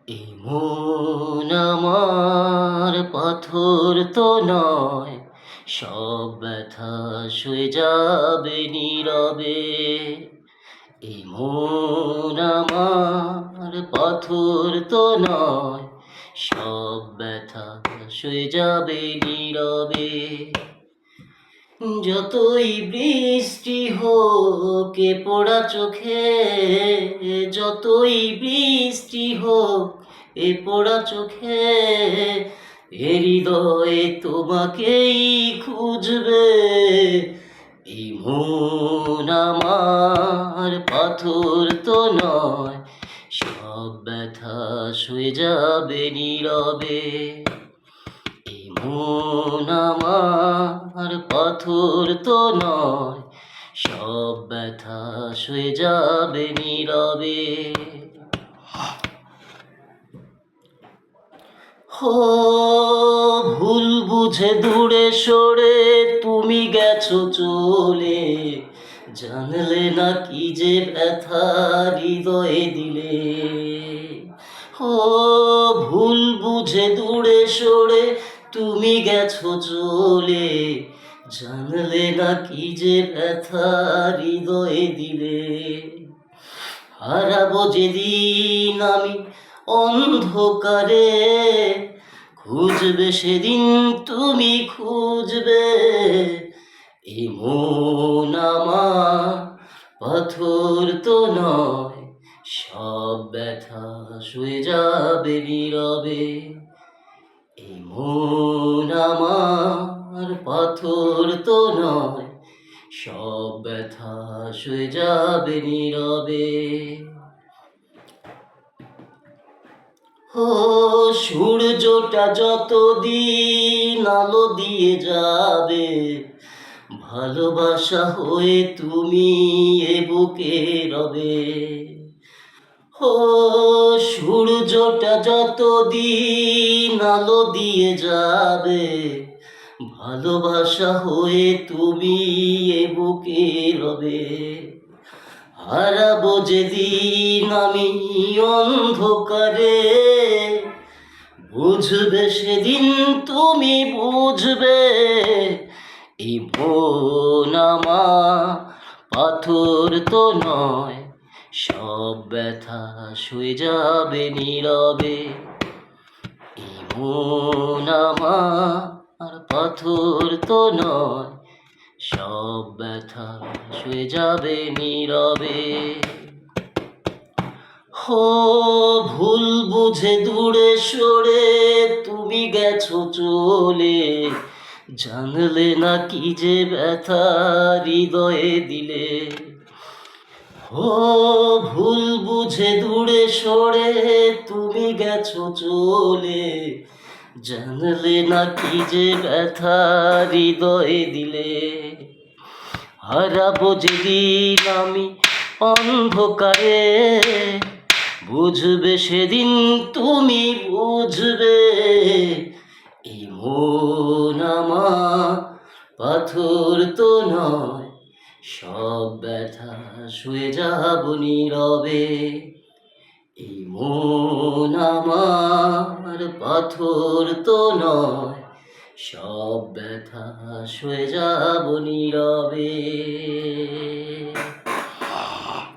এই মন আমার পাথর তো নয়, সব ব্যথা সয়ে যাবে নীরবে। এই মন আমার পাথর তো নয়, সব ব্যথা সয়ে যাবে নীরবে। যতই বৃষ্টি হোক এ পোড়া চোখে, যতই বৃষ্টি হোক এ পোড়া চোখে, এ হৃদয়ে তোমাকেই খুঁজবে। এই মন আমার পাথর তো নয়, সব ব্যথা সয়ে যাবে নীরবে। এই মন আমার পাথর তো নয়, সব ব্যথা সয়ে যাবে নীরবে। হো ভুল বুঝে দূরে সরে তুমি গেছো চলে, জানলে না কি যে ব্যথা হৃদয়ে দিলে। হো ভুল বুঝে দূরে সরে তুমি গেছো চলে, জানলে না কি যে ব্যথা হৃদয়ে দিলে। হারাবো যেদিন আমি অন্ধকারে, খুঁজবে সেদিন তুমি খুঁজবে। এই মন আমার পাথর তো নয়, সব ব্যথা সয়ে যাবে নীরবে। এই মন আমার পাথর তো নয়, সব ব্যথা সয়ে যাবে নীরবে। ও সূর্যটা যতদিন আলো দিয়ে যাবে, ভালোবাসা হয়ে তুমি এ বুকে রবে। ও সূর্যটা যতদিন আলো দিয়ে যাবে, ভালোবাসা হয়ে তুমি এ বুকে রবে। হারাবো যেদিন আমি অন্ধকারে, বুঝবে সেদিন তুমি বুঝবে। এই মন আমার পাথর তো নয়, সব ব্যথা সয়ে যাবে নীরবে। এই মন আমার পাথর তো নয়, সব ব্যথা সয়ে যাবে নীরবে। হো ভুল বুঝে দূরে সরে তুমি গেছো চলে, জানলে না কি যে ব্যথা হৃদয়ে দিলে। হো ভুল বুঝে দূরে সরে তুমি গেছো চলে, জানলে না কি যে ব্যথা হৃদয়ে দিলে। হারাবো যেদিন আমি অন্ধকারে, বুঝবে সেদিন তুমি বুঝবে। এই মন আমার পাথর তো নয়, সব ব্যথা সয়ে যাব নীরবে। এই মন আমার পাথর তো নয়, সব ব্যথা সয়ে যাব নীরবে।